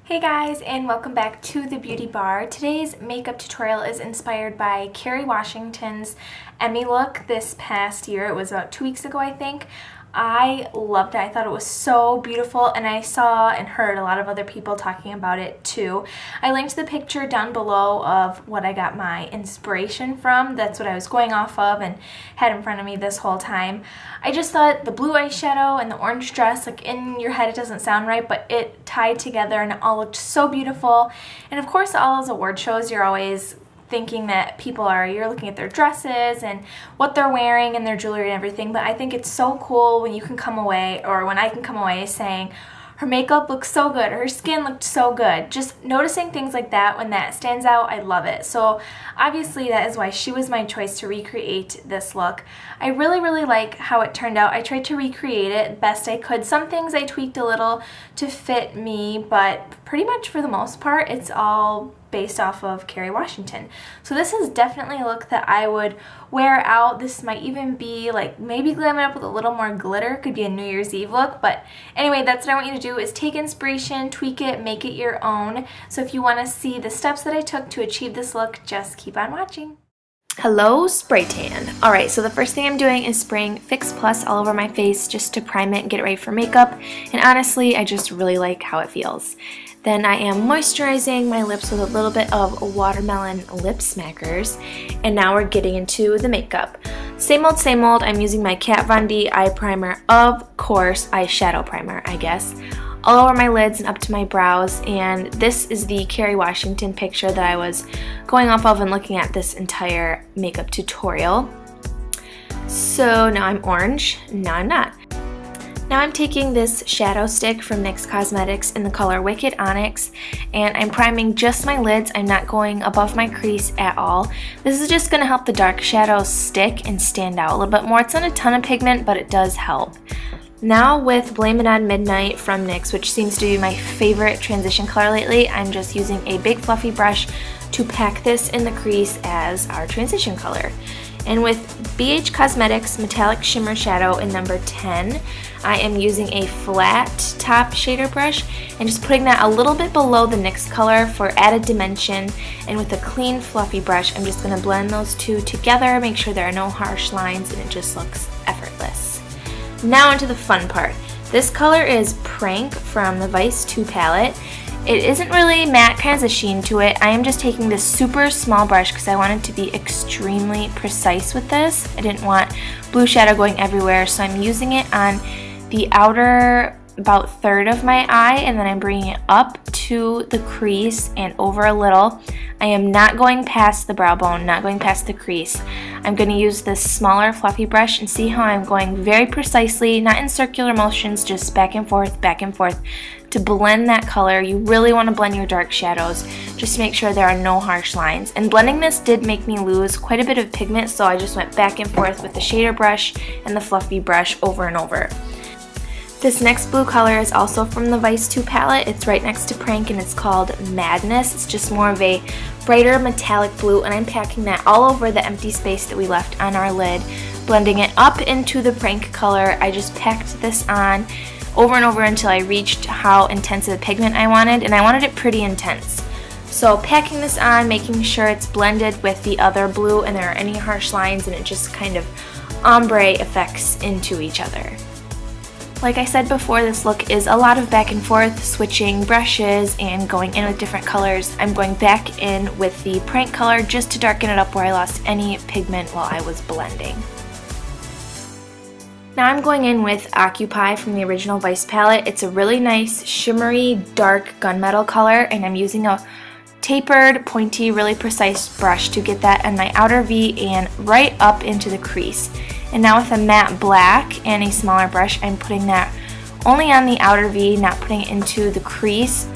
Hey guys, and welcome back to the Beauty Bar. Today's makeup tutorial is inspired by Kerry Washington's Emmy look this past year. It was about 2 weeks ago, I think. I loved it. I thought it was so beautiful, and I saw and heard a lot of other people talking about it too. I linked the picture down below of what I got my inspiration from. That's what I was going off of and had in front of me this whole time. I just thought the blue eyeshadow and the orange dress, like in your head it doesn't sound right, but it tied together and it all looked so beautiful. And of course, all those award shows, you're always thinking that you're looking at their dresses and what they're wearing and their jewelry and everything, but I think it's so cool when you can come away, or when I can come away saying, her makeup looks so good, her skin looked so good. Just noticing things like that, when that stands out, I love it. So obviously that is why she was my choice to recreate this look. I really like how it turned out. I tried to recreate it best I could. Some things I tweaked a little to fit me, but pretty much for the most part, it's all based off of Kerry Washington. So this is definitely a look that I would wear out. This might even be like maybe glam it up with a little more glitter. Could be a New Year's Eve look. But anyway, that's what I want you to do, is take inspiration, tweak it, make it your own. So if you want to see the steps that I took to achieve this look, just keep on watching. Hello, spray tan. Alright, so the first thing I'm doing is spraying Fix Plus all over my face just to prime it and get it ready for makeup. And honestly, I just really like how it feels. Then I am moisturizing my lips with a little bit of Watermelon Lip Smackers. And now we're getting into the makeup. Same old, I'm using my Kat Von D eye primer, of course, eyeshadow primer, I guess, all over my lids and up to my brows. And this is the Kerry Washington picture that I was going off of and looking at this entire makeup tutorial. So now I'm orange, now I'm not. Now I'm taking this shadow stick from NYX Cosmetics in the color Wicked Onyx, and I'm priming just my lids. I'm not going above my crease at all. This is just going to help the dark shadows stick and stand out a little bit more. It's not a ton of pigment, but it does help. Now with Blame It On Midnight from NYX, which seems to be my favorite transition color lately, I'm just using a big fluffy brush to pack this in the crease as our transition color. And with BH Cosmetics Metallic Shimmer Shadow in number 10, I am using a flat top shader brush and just putting that a little bit below the NYX color for added dimension. And with a clean fluffy brush, I'm just going to blend those two together, make sure there are no harsh lines, and it just looks effortless. Now into the fun part. This color is Prank from the Vice 2 palette. It isn't really matte, kind of has a sheen to it. I am just taking this super small brush because I wanted to be extremely precise with this. I didn't want blue shadow going everywhere, so I'm using it on the outer about third of my eye, and then I'm bringing it up to the crease and over a little. I am not going past the brow bone, not going past the crease. I'm going to use this smaller fluffy brush and see how I'm going very precisely, not in circular motions, just back and forth to blend that color. You really want to blend your dark shadows just to make sure there are no harsh lines. And blending this did make me lose quite a bit of pigment, so I just went back and forth with the shader brush and the fluffy brush over and over. This next blue color is also from the Vice 2 palette. It's right next to Prank and it's called Madness. It's just more of a brighter metallic blue, and I'm packing that all over the empty space that we left on our lid, blending it up into the Prank color. I just packed this on over and over until I reached how intense of pigment I wanted, and I wanted it pretty intense. So packing this on, making sure it's blended with the other blue and there are any harsh lines, and it just kind of ombre effects into each other. Like I said before, this look is a lot of back and forth, switching brushes and going in with different colors. I'm going back in with the Prank color just to darken it up where I lost any pigment while I was blending. Now I'm going in with Occupy from the original Vice palette. It's a really nice, shimmery, dark gunmetal color, and I'm using a tapered, pointy, really precise brush to get that on my outer V and right up into the crease. And now with a matte black and a smaller brush, I'm putting that only on the outer V, not putting it into the crease,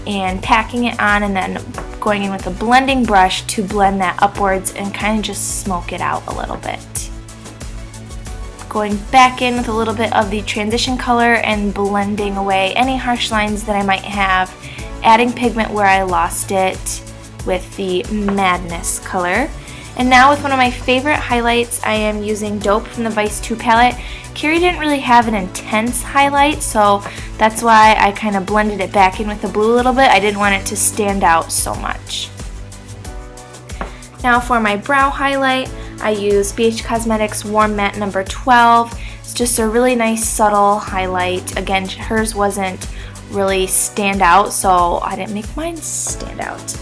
and packing it on, and then going in with a blending brush to blend that upwards and kind of just smoke it out a little bit. Going back in with a little bit of the transition color and blending away any harsh lines that I might have, adding pigment where I lost it with the Madness color. And now with one of my favorite highlights, I am using Dope from the Vice 2 palette. Kerry didn't really have an intense highlight, so That's why I kind of blended it back in with the blue a little bit. I didn't want it to stand out so much. Now for my brow highlight, I use BH Cosmetics Warm Matte number 12. It's just a really nice subtle highlight. Again, hers wasn't really stand out, so I didn't make mine stand out.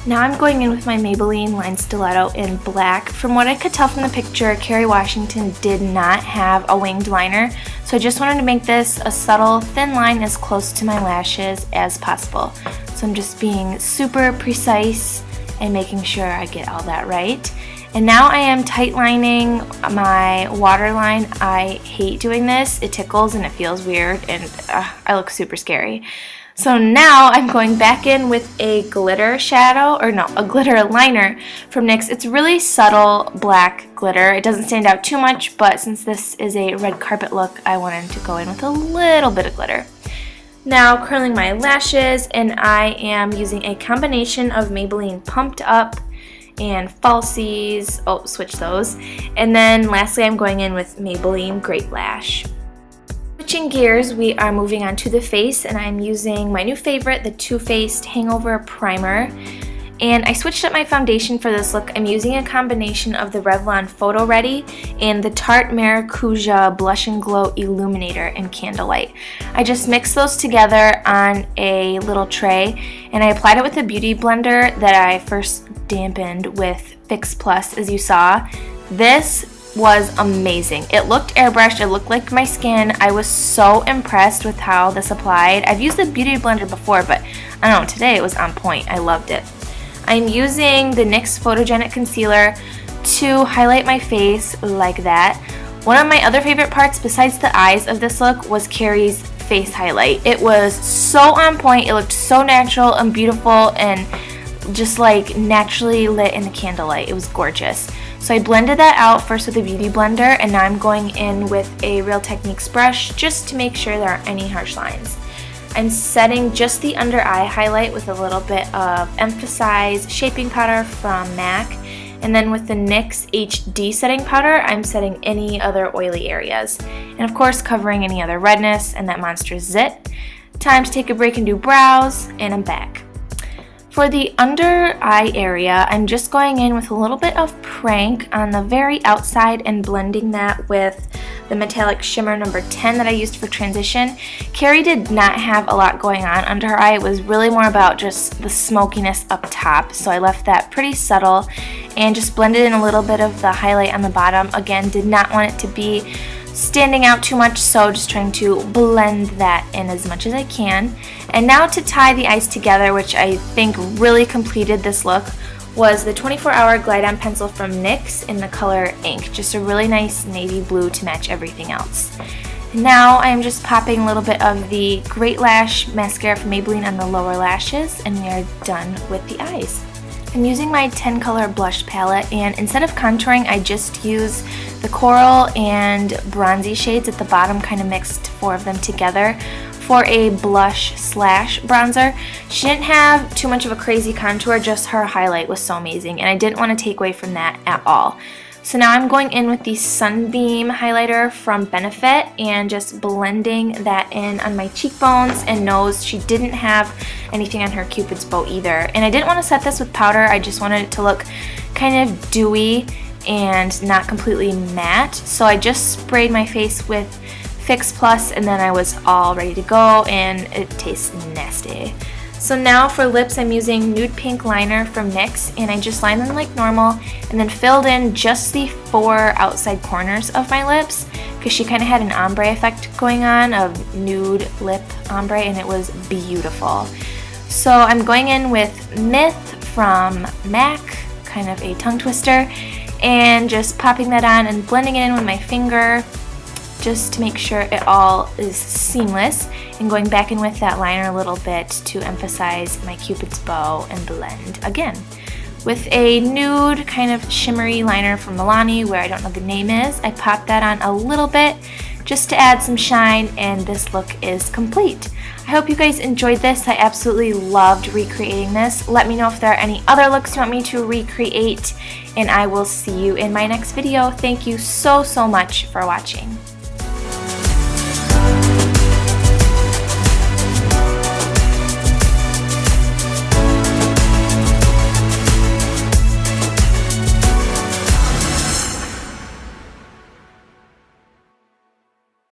Now I'm going in with my Maybelline Line Stiletto in black. From what I could tell from the picture, Kerry Washington did not have a winged liner, so I just wanted to make this a subtle, thin line as close to my lashes as possible. So I'm just being super precise and making sure I get all that right. And now I am tight lining my waterline. I hate doing this. It tickles and it feels weird, and I look super scary. So now I'm going back in with a glitter shadow, or no, a glitter liner from NYX. It's really subtle black glitter. It doesn't stand out too much, but since this is a red carpet look, I wanted to go in with a little bit of glitter. Now curling my lashes, and I am using a combination of Maybelline Pumped Up and Falsies. Oh, switch those. And then lastly, I'm going in with Maybelline Great Lash. Switching gears, we are moving on to the face, and I'm using my new favorite, the Too Faced Hangover Primer. And I switched up my foundation for this look. I'm using a combination of the Revlon Photo Ready and the Tarte Maracuja Blush and Glow Illuminator in Candlelight. I just mixed those together on a little tray, and I applied it with a beauty blender that I first dampened with Fix Plus, as you saw. This was amazing. It looked airbrushed, it looked like my skin. I was so impressed with how this applied. I've used the beauty blender before, but I don't know, today it was on point. I loved it. I'm using the NYX Photogenic Concealer to highlight my face like that. One of my other favorite parts besides the eyes of this look was Kerry's face highlight. It was so on point, it looked so natural and beautiful and just like naturally lit in the candlelight. It was gorgeous. So I blended that out first with a beauty blender, and now I'm going in with a Real Techniques brush just to make sure there aren't any harsh lines. I'm setting just the under eye highlight with a little bit of Emphasize shaping powder from MAC, and then with the NYX HD setting powder, I'm setting any other oily areas, and of course covering any other redness and that monster zit. Time to take a break and do brows, and I'm back. For the under eye area, I'm just going in with a little bit of Prank on the very outside and blending that with the metallic shimmer number 10 that I used for transition. Kerry did not have a lot going on under her eye. It was really more about just the smokiness up top, so I left that pretty subtle and just blended in a little bit of the highlight on the bottom. Again, did not want it to be standing out too much, so just trying to blend that in as much as I can. And now to tie the eyes together, which I think really completed this look, was the 24-Hour Glide On Pencil from NYX in the color Ink. Just a really nice navy blue to match everything else. Now I'm just popping a little bit of the Great Lash Mascara from Maybelline on the lower lashes, and we are done with the eyes. I'm using my 10 color blush palette, and instead of contouring, I just use the coral and bronzy shades at the bottom, kind of mixed four of them together for a blush slash bronzer. She didn't have too much of a crazy contour, just her highlight was so amazing, and I didn't want to take away from that at all. So now I'm going in with the Sunbeam highlighter from Benefit and just blending that in on my cheekbones and nose. She didn't have anything on her Cupid's bow either. And I didn't want to set this with powder, I just wanted it to look kind of dewy and not completely matte. So I just sprayed my face with Fix Plus, and then I was all ready to go, and it tastes nasty. So now for lips, I'm using Nude Pink Liner from NYX, and I just lined them like normal and then filled in just the four outside corners of my lips because she kind of had an ombre effect going on, of nude lip ombre, and it was beautiful. So I'm going in with Myth from MAC, kind of a tongue twister, and just popping that on and blending it in with my finger just to make sure it all is seamless, and going back in with that liner a little bit to emphasize my Cupid's bow and blend again. With a nude kind of shimmery liner from Milani, where I don't know the name is, I popped that on a little bit just to add some shine, and this look is complete. I hope you guys enjoyed this. I absolutely loved recreating this. Let me know if there are any other looks you want me to recreate, and I will see you in my next video. Thank you so much for watching.